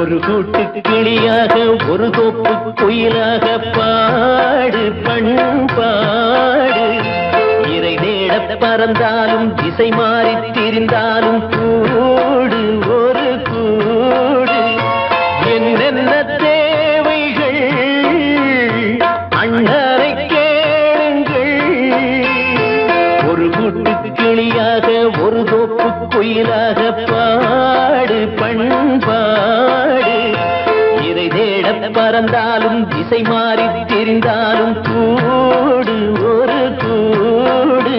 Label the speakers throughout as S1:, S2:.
S1: ஒரு கூட்டு கிளியாக ஒரு தோப்பு குயிலாக பாடு பண்பாடு. இறை தேட பறந்தாலும் திசை மாறி திரிந்தாலும் கூடு ஒரு கூடு. என்னென்ன தேவைகள் அண்ணரை கேளுங்கள். ஒரு கூட்டு கிளியாக ஒரு தோப்பு குயிலாக பாடு பண்பாடு. இறை தேட பறந்தாலும் திசை மாறி திரிந்தாலும் கூடு ஒரு கூடு.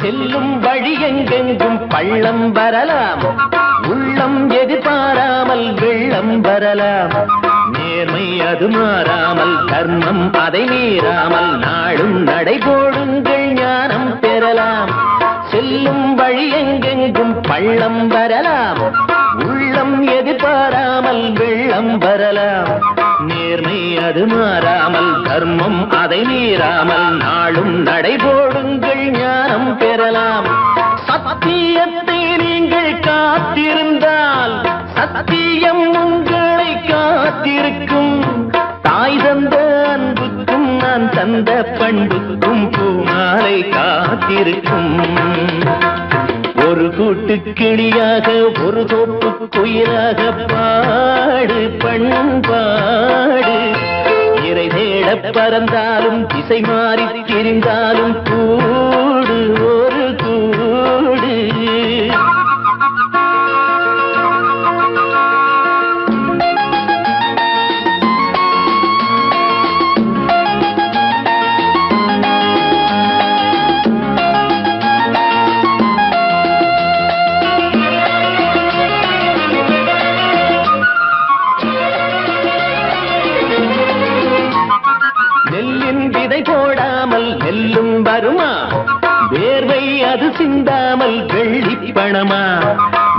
S1: செல்லும் வழி எங்கெங்கும் பள்ளம் வரலாம், உள்ளம் எதிர்பாராமல் வெள்ளம் வரலாம். நேர்மை அது மாறாமல் தர்மம் அதை மீறாமல் நாளும் நடைபோடுங்கள் ஞானம் பெறலாம். செல்லும் வழி எங்கெங்கும் பள்ளம் வரலாம், உள்ளம் எதிர்பாராமல் வெள்ளம் வரலாம். நேர்மை அது மாறாமல் தர்மம் அதை மீறாமல் நாளும் நடைபோடுங்கள் ஞானம் பெறலாம். சத்தியத்தை நீங்கள் காத்திருந்தால் சத்தியம் உங்களை காத்திருக்கும். தாய் தந்த அன்புக்கும் நான் தந்த பண்புக்கும் பூமாலை காத்திருக்கும். ஒரு கூட்டு கிளியாக ஒரு தோப்பு குயிலாக பாடு பண்பாடு. இறை தேட பறந்தாலும் திசை மாறி திரிந்தாலும் கூடு ஒரு கூடு. போடாமல் நெல்லும் வருமா, வேர்வை அது சிந்தாமல் வெள்ளி பணமா.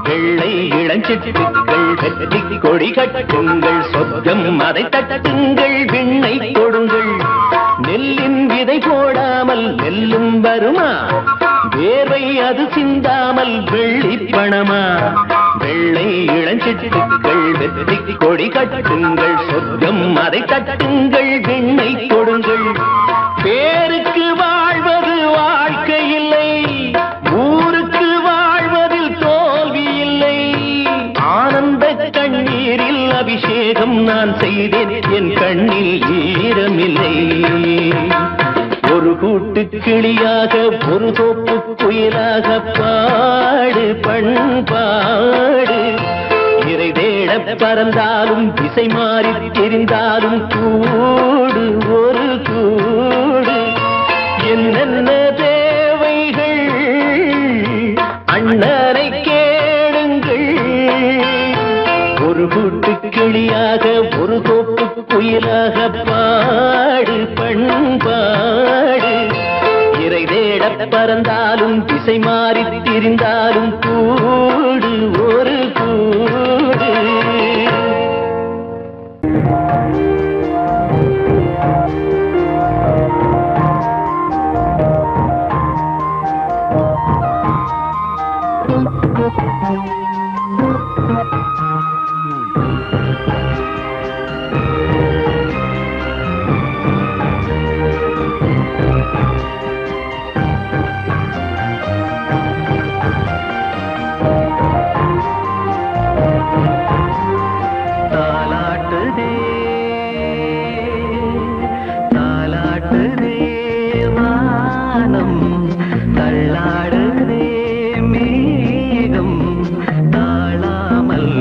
S1: வெள்ளை இளஞ்சிட்டுக்கள் வெற்றி கொடி கட்டுங்கள், சொர்க்கம் அதை தட்டுங்கள், விண்ணை கொடுங்கள். நெல்லின் விதை போடாமல் நெல்லும் வருமா, வேர்வை அது சிந்தாமல் வெள்ளி பணமா. வெள்ளை இளஞ்சிட்டுக்கள் வெற்றி கொடி கட்டுங்கள், சொர்க்கம் அதை தட்டுங்கள், விண்ணை கொடுங்கள். பேருக்கு வாழ்வது வாழ்க்கை இல்லை, ஊருக்கு வாழ்வதில் தோல்வி இல்லை. ஆனந்த கண்ணீரில் அபிஷேகம் நான் செய்தேன், என் கண்ணில் ஈரமில்லை. ஒரு கூட்டு கிளியாக ஒரு தோப்பு குயிலாக பாடு பண்பாடு. இறை தேட பறந்தாலும் திசை மாறி தெரிந்தாலும் கூடு ஒரு கூடு. என்னென்ன தேவைகள் அண்ணனை கேளுங்கள். ஒரு கூட்டு கிளியாக ஒரு தோப்பு குயிலாக பாடு பண்பாடு. இறை தேட பறந்தாலும் திசை மாறி திரிந்தாலும் கூடு ஒரு கூடு. தள்ளாடுதே மேகம் தாழாமல்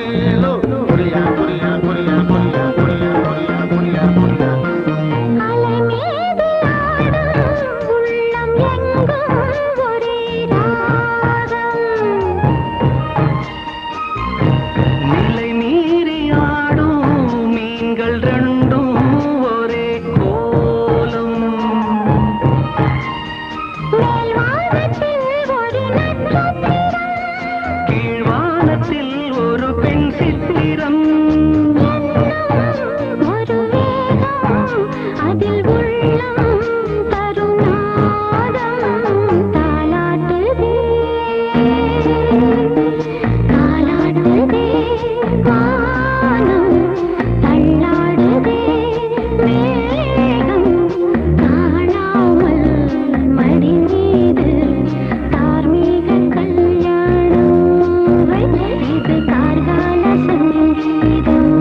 S2: ஏலோ Korea Korea Korea Korea Korea Korea Korea Korea
S3: அலை மீது ஆடும் உள்ளம் எங்கும் ஒரே ராகம்
S1: நிலை மீறி ஆடும் மீன்கள் ரெண்டும் ஒரே கோலம்
S3: மேல்வானத்தில் ஒரு நட்சத்திரம்
S1: கீழ்வானத்தில் ஒரு பெண் சித்திரம்
S3: ஒரு வேகம் அதில் உள்ளம் தருநாதம் தாலாட்டுதே தாலாட்டுதே வானம் தள்ளாடுதே மேகம் காணாமல் மடி மீது தார்மீக கல்யாணம் இது கார்கால சங்கீதம்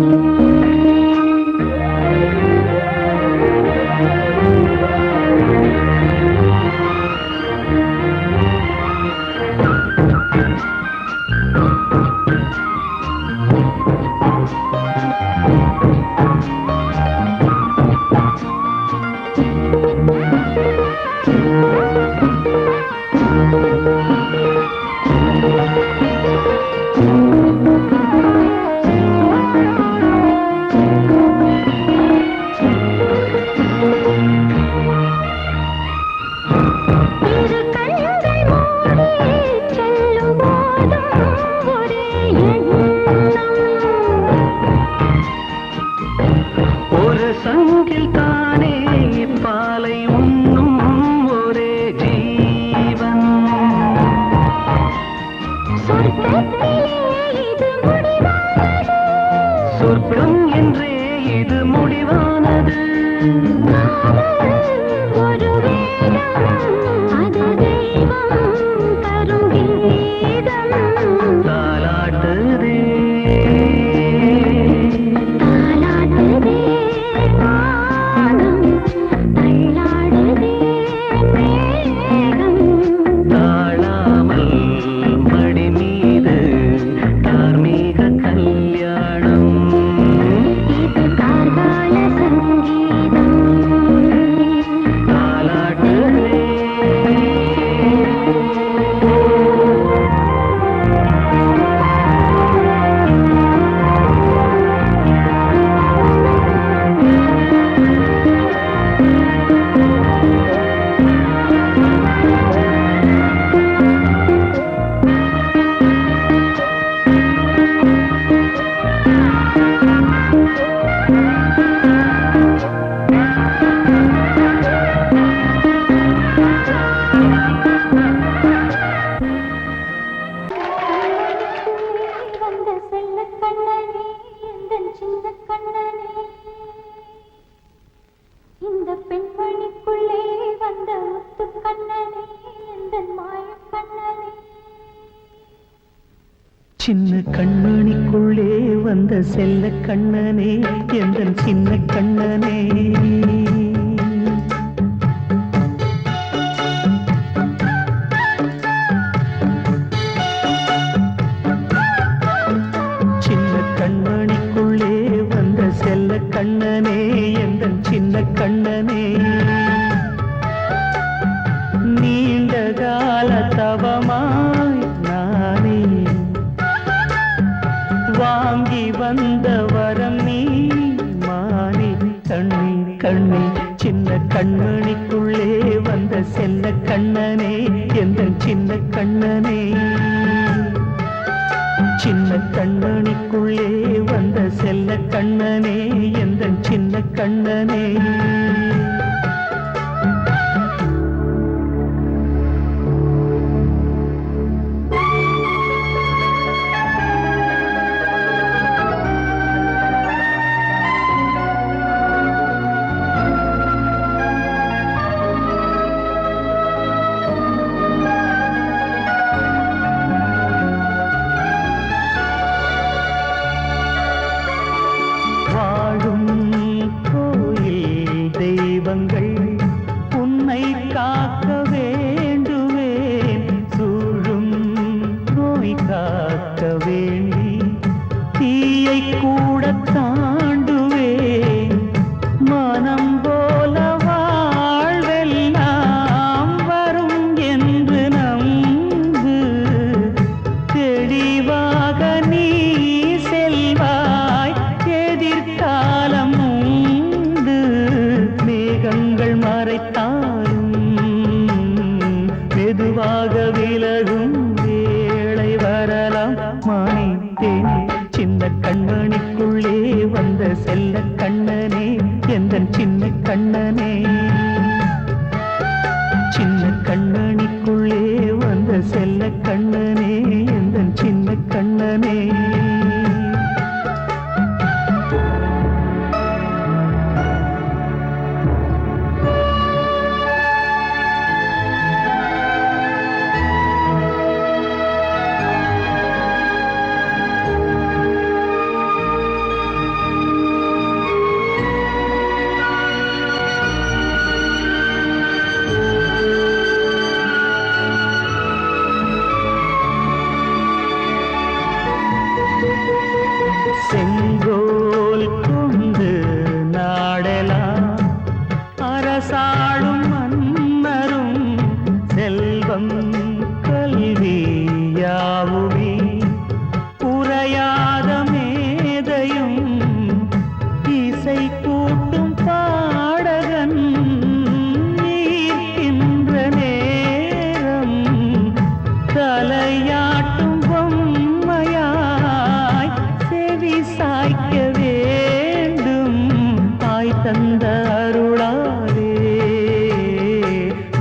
S3: இரு கண்கள் மூடி செல்லும் போதும் ஒரே எண்ணம்
S1: ஒரு சங்கில் தானே பாலை உண்ணும் ஒரே ஜீவன்
S3: சொர்க்கத்திலே இது முடிவானது
S1: சொர்க்கம் என்றே இது முடிவானது
S3: ஒரு வேதம் அது தெய்வம் தரும் கீதம்
S1: தாலாட்டுதே
S3: தாலாட்டுதே வானம் தள்ளாடுதே மேகம்
S1: தாழாமல் மடி மீது தார்மீக கல்யாணம்
S3: இது கார்கால சங்கீதம்
S1: தாலாட்டுதே
S3: வந்த செல்ல கண்ணனே எந்தன் சின்ன கண்ணனே இந்த பெண்மணிக்குள்ளே வந்த முத்து கண்ணனே எந்தன் மாய கண்ணனே
S1: சின்ன கண்மணிக்குள்ளே வந்த செல்ல கண்ணனே எந்தன் சின்ன கண்ணனே சின்ன கண்மணிக்குள்ளே வந்த செல்ல கண்ணனே எந்தன் சின்ன கண்ணனே நீண்ட கால தவமாய் நானே வாங்கி வந்த வரம் நீ மானே கண்ணே கண்ணே சின்ன கண்மணிக்குள்ளே வந்த செல்ல கண்ணனே எந்தன் சின்ன கண்ணனே சின்ன கண்மணிக்குள்ளே வந்த செல்ல கண்ணனே எந்தன் சின்ன கண்ணனே வாழும் கோயில் தெய்வம் மெதுவாக விலகும் வேளை வரலாம் மானே தேனே சின்ன கண்மணிக்குள்ளே வந்த செல்ல கண்ணனே எந்தன் சின்ன கண்ணனே சின்ன கண்ணனிக்குள்ளே வந்த செல்ல கண்ணனே எந்தன் சின்ன கண்ணனே செங்கோல் கொண்டு நாடலாம் அரசாளும் மன்னரும் செல்வம் கல்வி யாவுமே உரையாத மேதையும் இசை கூட்டும் பாடகன் ஈர்க்கின்ற நேரம் தலையாட்டும் பொம்மையாய் செவி சாய்க்க வேண்டும் தாய் தந்த அருளாலே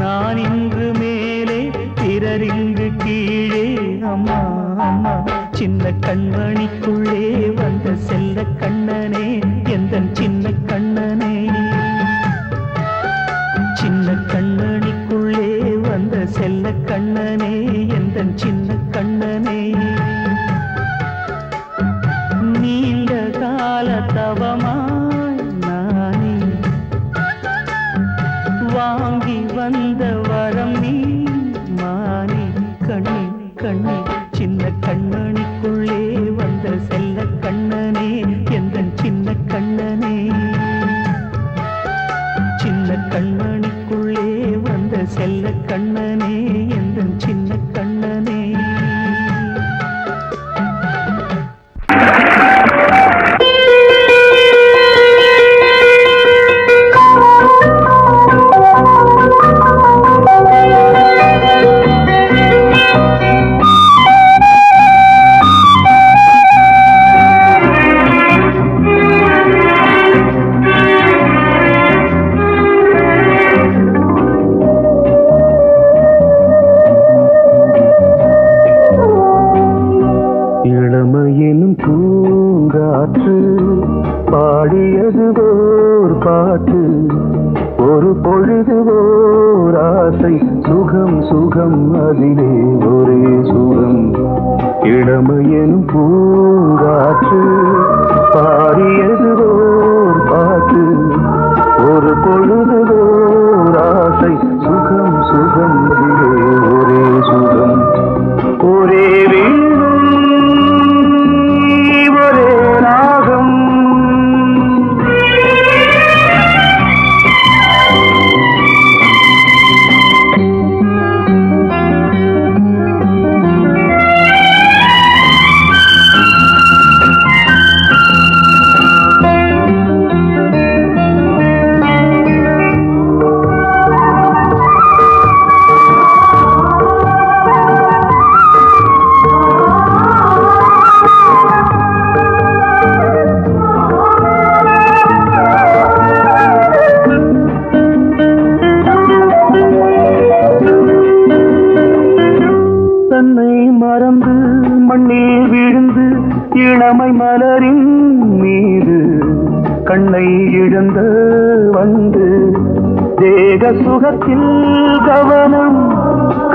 S1: நான் இன்று மேலே பிறரிங்கு கீழே அம்மா அம்மா சின்ன கண்மணிக்குள்ளே வந்த செல்ல கண்ணனே எந்தன் சின்ன கண்ணனே சின்ன கண்ணனிக்குள்ளே வந்த செல்ல கண்ணனே எந்தன் சின்ன கண்ணனே நீண்ட கால தவமாய் நானே வாங்கி வந்த வரம் நீ மானே கண்ணே கண்ணே சின்ன கண்ணனிக்குள்ளே வந்த செல்ல கண்ணனே எந்தன் சின்ன கண்ணனே சின்ன கண்ணனிக்குள்ளே வந்த செல்ல கண்ணனே எந்தன் சின்ன கண்ணனே இளமையெனும் பூங்காற்று பாடியது ஓர் பாட்டு ஒரு பொழுது ஓர் ஆசை சுகம் சுகம் அதிலே ஒரே சுகம் இளமையெனும் பூங்காற்று பாடியது ஓர் பாட்டு ஒரு பொழுது ஓர் ஆசை சுகம் சுகம் அதிலே ஒரே சுகம் ஒரே இளமை மலரின் மீது கண்ணை இழந்த வந்து தேக சுகத்தில் கவனம்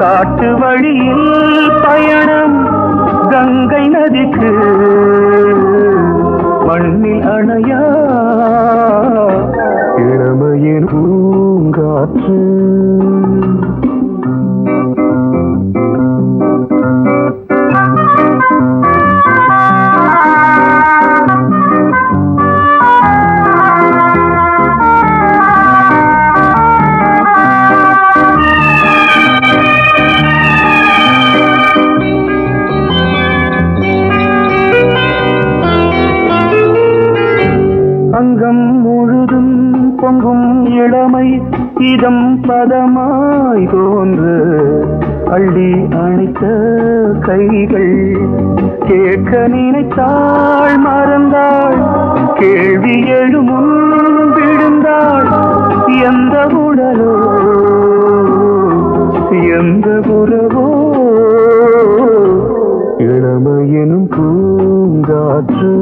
S1: காட்டு வழியில் பயணம் கங்கை நதிக்கு மண்ணில் அணையா இளமையின் பூங்காற்று அங்கம் முழுதும் பொங்கும் இளமை இதம் பதமா அள்ளி அணைத்த கைகள் கேட்க நினைத்தாள் மறந்தாள் கேள்வி எழும் முன் விழுந்தாள் எந்த உடலோ எந்த உறவோ இளமையெனும் பூங்காற்று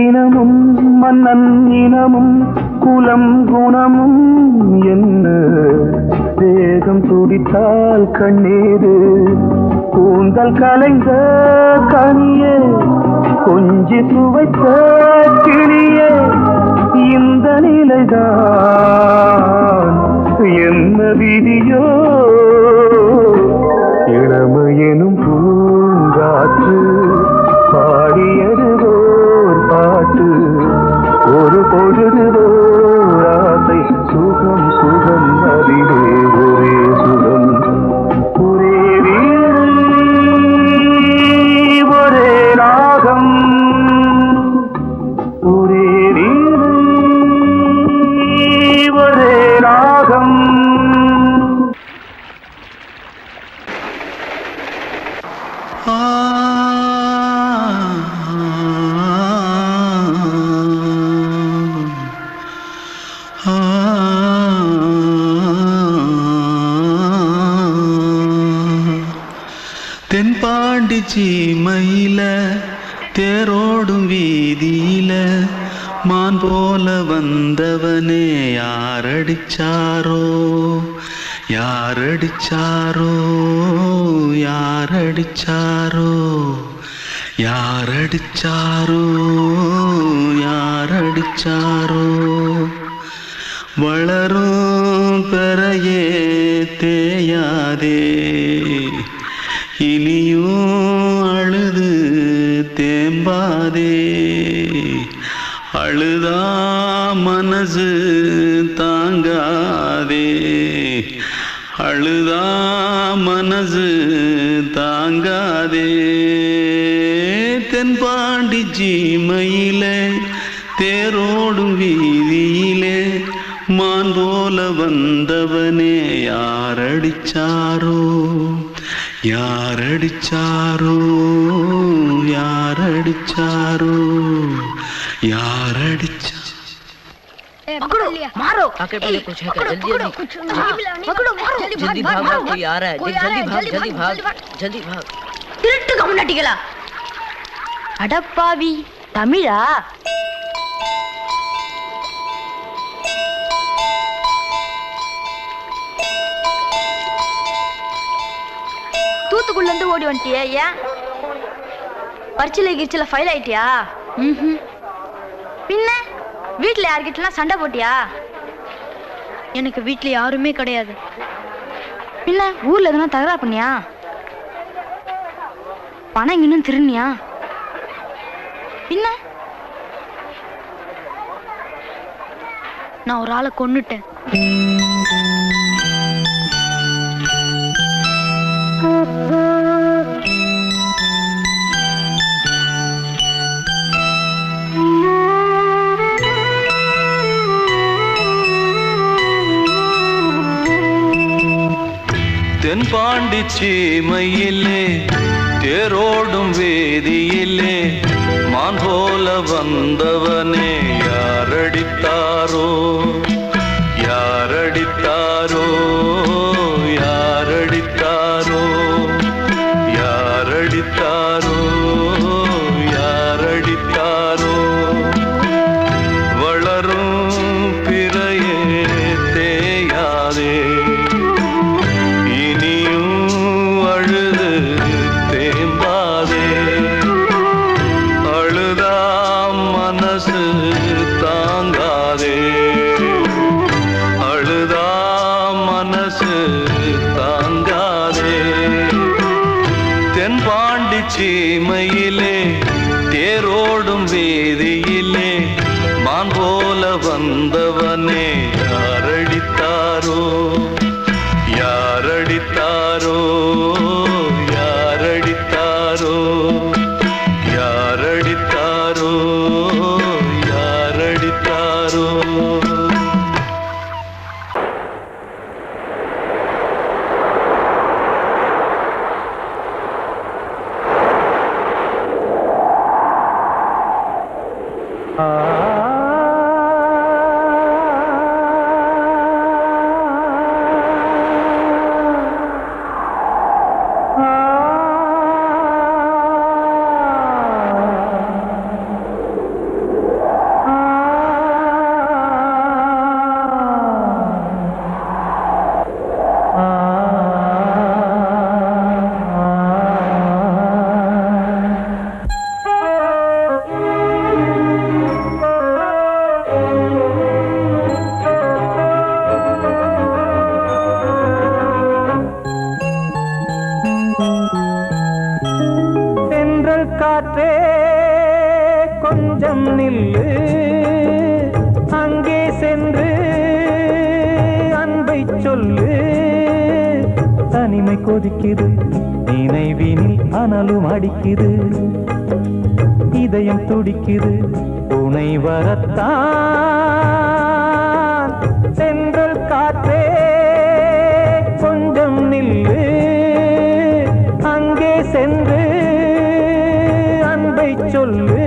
S1: இனமும் மன்னன் இனமும் குலம் குணமும் என்ன வேகம் துடித்தால் கண்ணீரு கூந்தல் கலைந்த கனியே கொஞ்சி துவைத்த கிளியே இந்த நிலைதான் என்ன விதியோ இளமையெனும் பூங்காற்று பாடியதுவோர் பாட்டு ஒரு பொழுதுவோர் ஆசை சுகம் சுகம் அதிலே ஒரே சுகம் ஒரே வீடு ஒரே ராகம் ஒரே வீடு ஒரே ராகம்
S4: தென்பாண்டி சீமையில தேரோடும் வீதியில மான் போல வந்தவனே யாரடிச்சாரோ யாரடிச்சாரோ யாரடிச்சாரோ யாரடிச்சாரோ யாரடிச்சாரோ வளரும் பெறையே தேயாதே இனியும் அழுது தேம்பாதே அழுதா மனசு தாங்காதே அழுதா மனசு தாங்காதே தென்பாண்டி சீமையிலே தேரோடும் வீதியிலே மான் போல வந்தவனே யாரடிச்சாரோ யாரடிச்சாரோ யாரடிச்சாரோ यारडिचा
S5: पकड़ो मारो
S6: आके पहले कुछ है क्या जल्दी जल्दी
S5: पकड़ो मारो
S6: जल्दी भाग भाग कोई आ रहा है जल्दी भाग जल्दी भाग
S5: திருட்டு கம்முனட்டிகளா அடப்பாவி தமிழா தூத்துக்குள்ள இருந்து ஓடி வந்துட்டியா ஏன் பரிச்சையில கிரிச்சல ஃபைல் ஆயிட்டியா பின்ன வீட்டுல யார்கிட்டலாம் சண்டை போட்டியா எனக்கு வீட்டுல யாருமே கிடையாது பின்ன ஊர்ல எதனா தகராறு பண்ணியா பணம் இன்னும் திருநியா பின்ன நான் ஒரு ஆளை கொன்னுட்டேன்
S4: தென்பாண்டி சீமையிலே தேரோடும் வேதியிலே மான் போல வந்தவனே யாரடித்தாரோ யாரடித்தாரோ யாரடித்தாரோ யாரடித்தாரோ யாரடித்தாரோ வளரும் பிறையே தேயாதே அழுதா மனசு தாங்காதே பாண்டி சீமையிலே தேரோடும் வீதியிலே மான் போல வந்தவனே யாரடித்தாரோ யாரடித்தாரோ யாரடித்தாரோ யாரடித்தாரோ யாரடித்தாரோ
S1: காற்றே கொஞ்சம் நில்லு அங்கே சென்று அன்பை சொல்லு தனிமை கொதிக்குது நினைவினில் அனலும் அடிக்குது இதயம் துடிக்குது துணை வரத்தான் சென்றல் காற்றே கொஞ்சம் நில்லு அங்கே சென்று அன்பை சொல்லு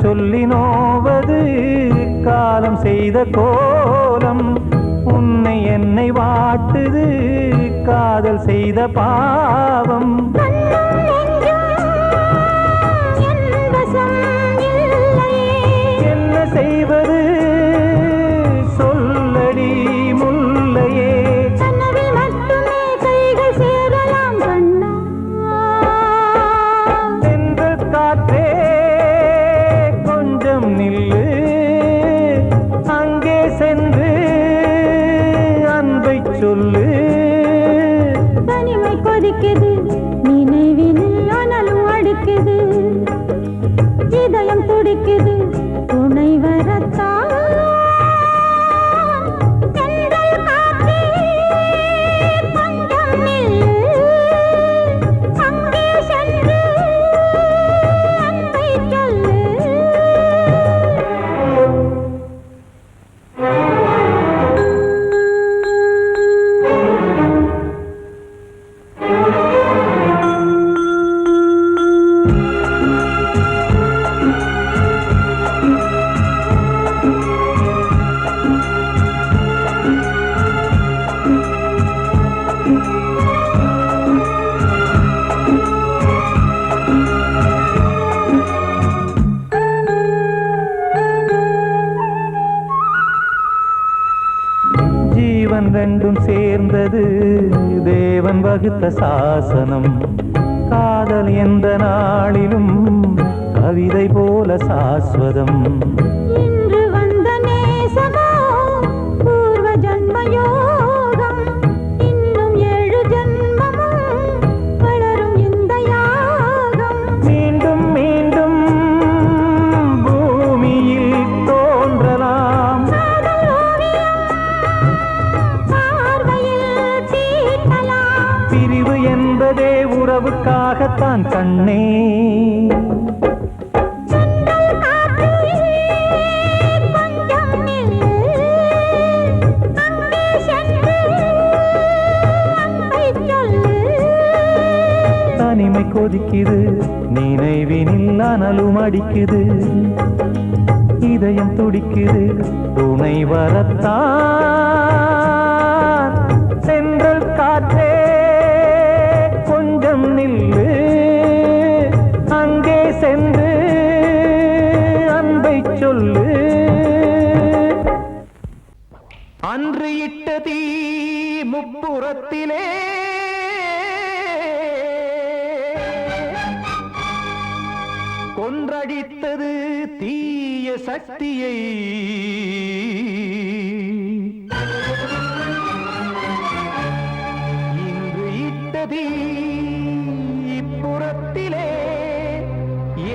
S1: சொல்லி நோவது காலம் செய்த கோலம் உன்னை என்னை வாட்டுது காதல் செய்த பாவம் என்ன செய்வது சொல்லடி முல்லையே சென்ற காற்றே நில்லு அங்கே சென்று அன்பை சொல்லு
S3: தனிமை கொதிக்குது நினைவினில் அனலும் அடிக்குது இதயம் துடிக்குது துணை வரத்தான்
S1: ரெண்டும் சேர்ந்தது தேவன் வகுத்த சாசனம் காதல் எந்த நாளிலும் கவிதை போல சாஸ்வதம்
S3: இன்று வந்த நேசமோ பூர்வ ஜன்ம யோகம் இன்னும் 7 ஜன்மமும் வளரும் இந்த யாகம்
S1: மீண்டும் மீண்டும் பூமியில் தோன்றலாம் பிரிவு என்பதே உறவுக்காகத்தான் கண்ணே தனிமை கொதிக்குது நினைவினில் அனலும் அடிக்குது இதயம் துடிக்குது துணை வரத்தான் இட்ட தீ முப்புறத்திலே கொன்றடித்தது தீய சக்தியை இன்று இட்ட தீ இப்புறத்திலே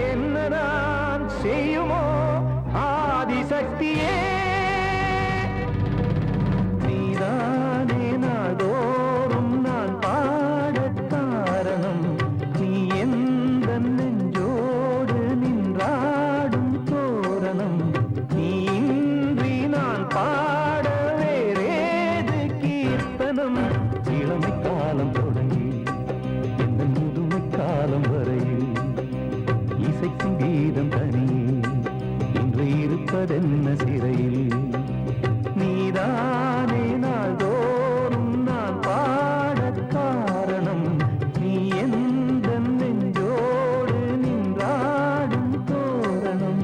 S1: என்னதான் செய்யுமோ ஆதிசக்தியே நீதானே நாள்தோறும் நான் பாடக் காரணம் நீ எந்த நெஞ்சோடு நின்றாடும் தோரணம் நீ இன்றி நான் பாட வேறேது கீர்த்தனம் இளமை காலம் தொடங்கி இந்த முதுமை காலம் வரையில் இசைக்கும் கீதம் தனியே இன்று இருப்பதென்ன சிறையில் நீதானே நாள்தோறும் நான் பாடக் காரணம் நீ எந்த நெஞ்சோடு நின்றாடும் தோரணம்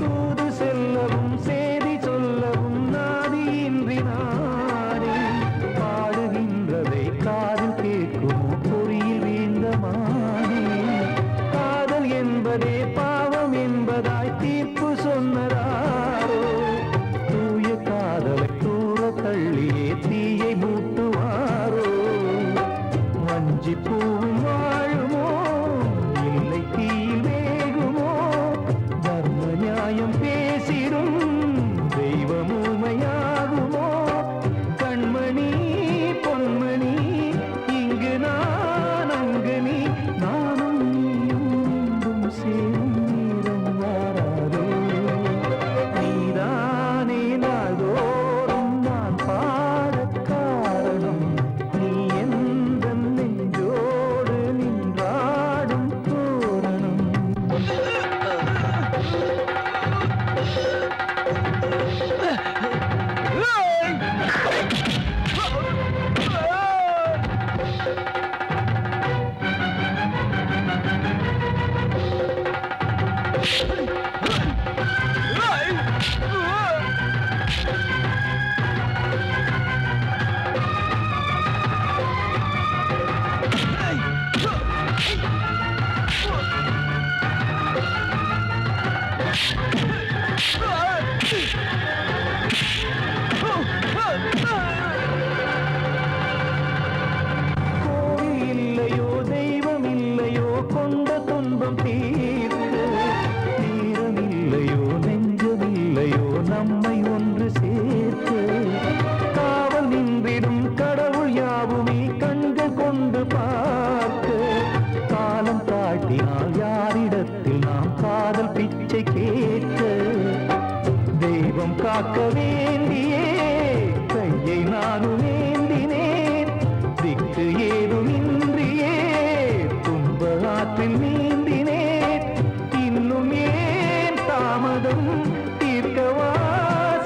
S1: தூது செல்லவும் சேதி சொல்லவும் நாதியின்றி நானே பாடுகின்றதை காதில் கேட்குமோ பொறியில் வீழ்ந்த மானே காதல் என்பதே பாவம் என்பதாய் தீர்ப்பு சொன்னதாரோ தூய காதலை தூர தள்ளியே தீயை மூட்டுவாரோ வஞ்சி பூவும் வாழுமோ இல்லை தீயில் வேகுமோ தர்ம நியாயம் பேசிடும் தெய்வம் ஊமையாகுமோ கண்மணி பொன்மணி இங்கு நான் அங்கு நீ நானும் நீயும் மீண்டும் சேரும் நேரம் வாராதோ நீதானே நாள்தோறும் நான் பாடக் காரணம் நீ எந்த நெஞ்சோடு நின்றாடும் தோரணம் கோவில் இல்லையோ தெய்வம் இல்லையோ கொண்ட துன்பம் தீர்க்க நேரம் இல்லையோ நெஞ்சம் இல்லையோ நம்மை ஒன்று சேர்க்க காவல் நின்றிடும் கடவுள் யாவுமே கண்கள் கொண்டு பார்க்க காலம் காட்டினால் யாரிடத்தில் நாம் காதல் பிச்சை கேட்க தெய்வம் காக்க வேண்டியே கையை நானும் ஏந்தினேன் திக்கு ஏதுமின்றியே துன்ப ஆற்றில் நீந்தினேன் இன்னும் ஏன் தாமதம் தீர்க்கவா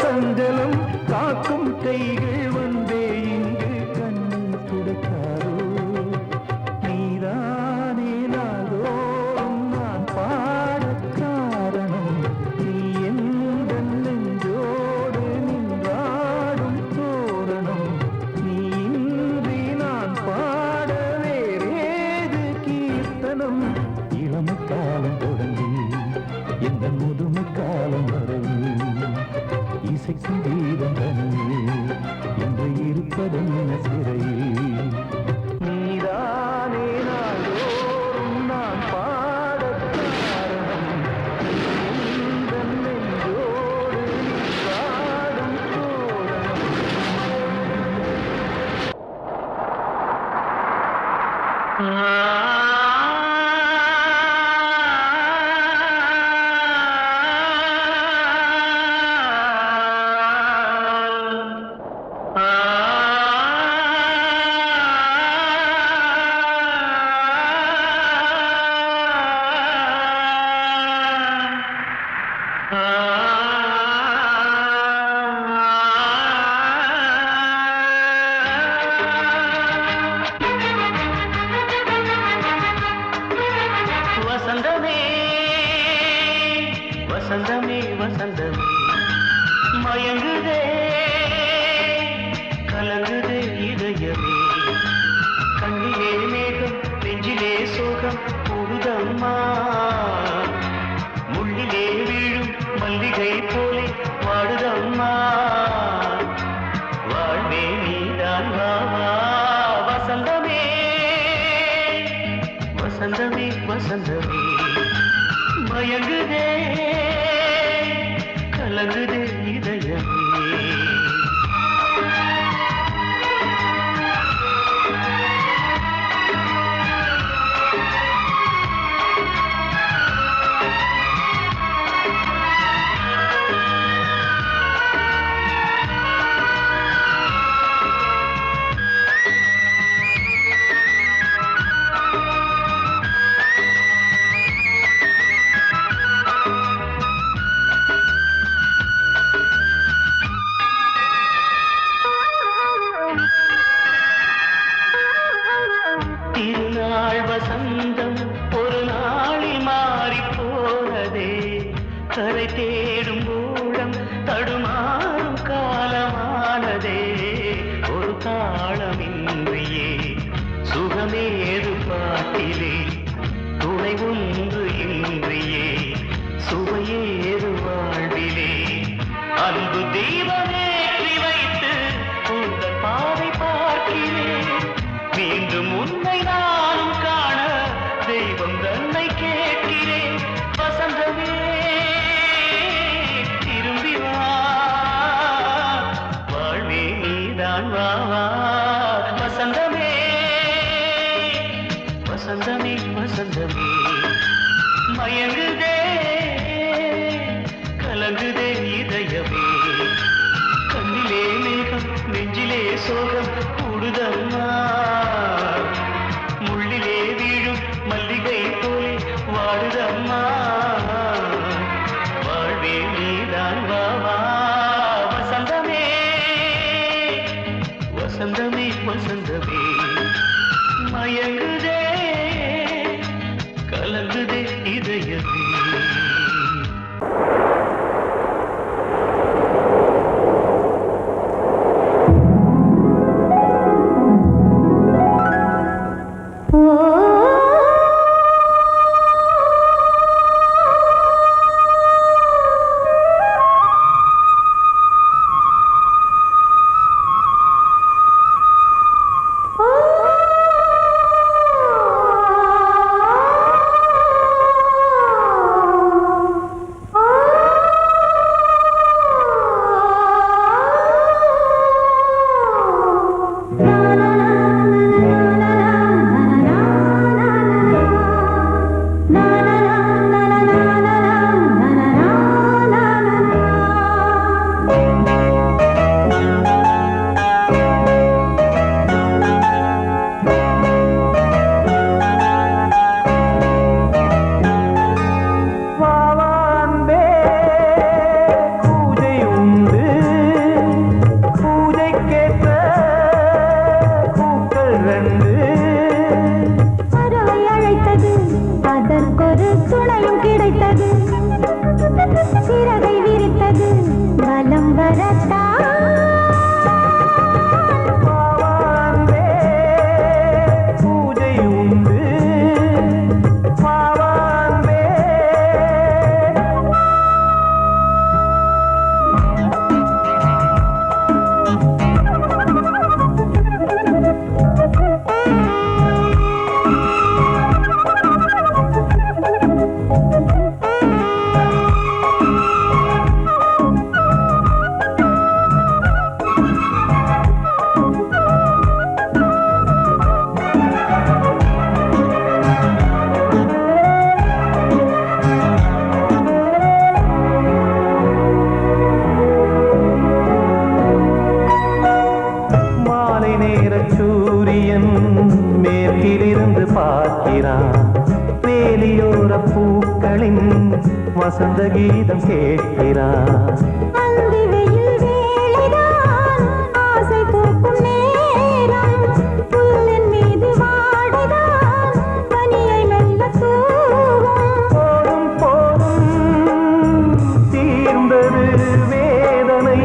S1: சஞ்சலம் காக்கும் கைகள் வந்தே இங்கு கண்ணீர் துடைக்காதோ நீதானே நாள்தோறும் நான் பாடக் காரணம் நீ எந்த நெஞ்சோடு நின்றாடும் தோரணம் நீ இன்றி நான் பாட வேறேது கீர்த்தனம் இளமை காலம் தொடங்கி எந்த முதுமை காலம் வரையில் இசைக்கும் கீதம் தனியே என்று இருப்பதென்ன சிறையில் நீதானே நாள்தோறும் நான் பாடக் காரணம் எந்த நெஞ்சோடு நின்றாடும் தோரணம் மயங்குதே கலங்குதே இதயமே கண்ணிலே மேகம் நெஞ்சிலே சோகம் போடுதம்மா முள்ளிலே வீழும் மல்லிகை போலே வாடுதம்மா வாழ்வே நீதான் வாவா வசந்தமே வசந்தமே வசந்தமே மயங்குதே கலங்குதே இதயமே திருநாள் வசந்தம் ஒரு நாளில் மாறி போனதே கரை தேடும் ஊழம் தடுமாறும் காலமானதே ஒரு தாளமின்றியே சுகமேது பாட்டிலே துணை ஒன்று இன்றியே சுவையேது வாழ்விலே அன்பு தீபமேற்றி வைத்து உங்கள் பாதை பார்க்கிறேன் மீண்டும் உன்னை நானும் காண தெய்வம் தன்னை கேட்கிறேன் வசந்தமே திரும்பி வா வாழ்வே நீதான் வா வா வசந்தமே வசந்தமே வசந்தமே மயங்குதே கலங்குதே இதயமே கண்ணிலே மேகம் நெஞ்சிலே சோகம் கூடுதம்மா முள்ளிலே வீழும் மல்லிகை போலே வாடுதம்மா வாழ்வே நீதான் வா வா வசந்தமே வசந்தமே வசந்தமே மயங்குதே கலங்குதே இதயமே வசந்த கீதம் கேட்கிறான். போதும் போதும் தீர்ந்தது வேதனை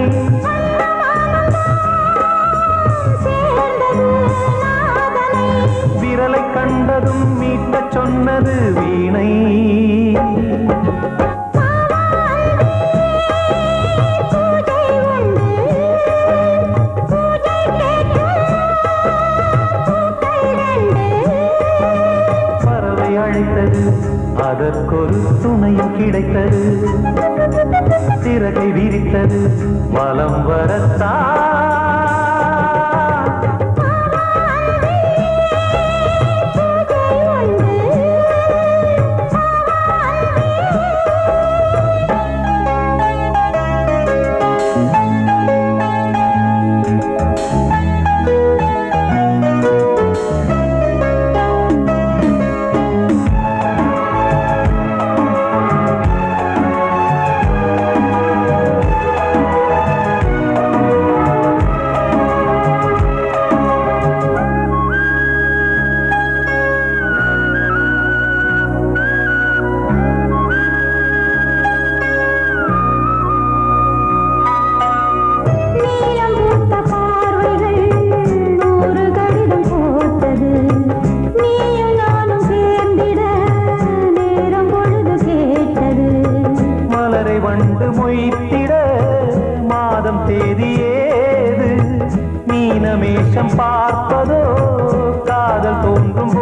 S1: அதற்கொரு துணையும் கிடைத்தது, சிறகை விரித்தது வலம் வரத்தான். வண்டு மொய்த்திட மாதம் தேதியேது, மீனமேஷம் பார்ப்பதோ காதல் தோன்றும்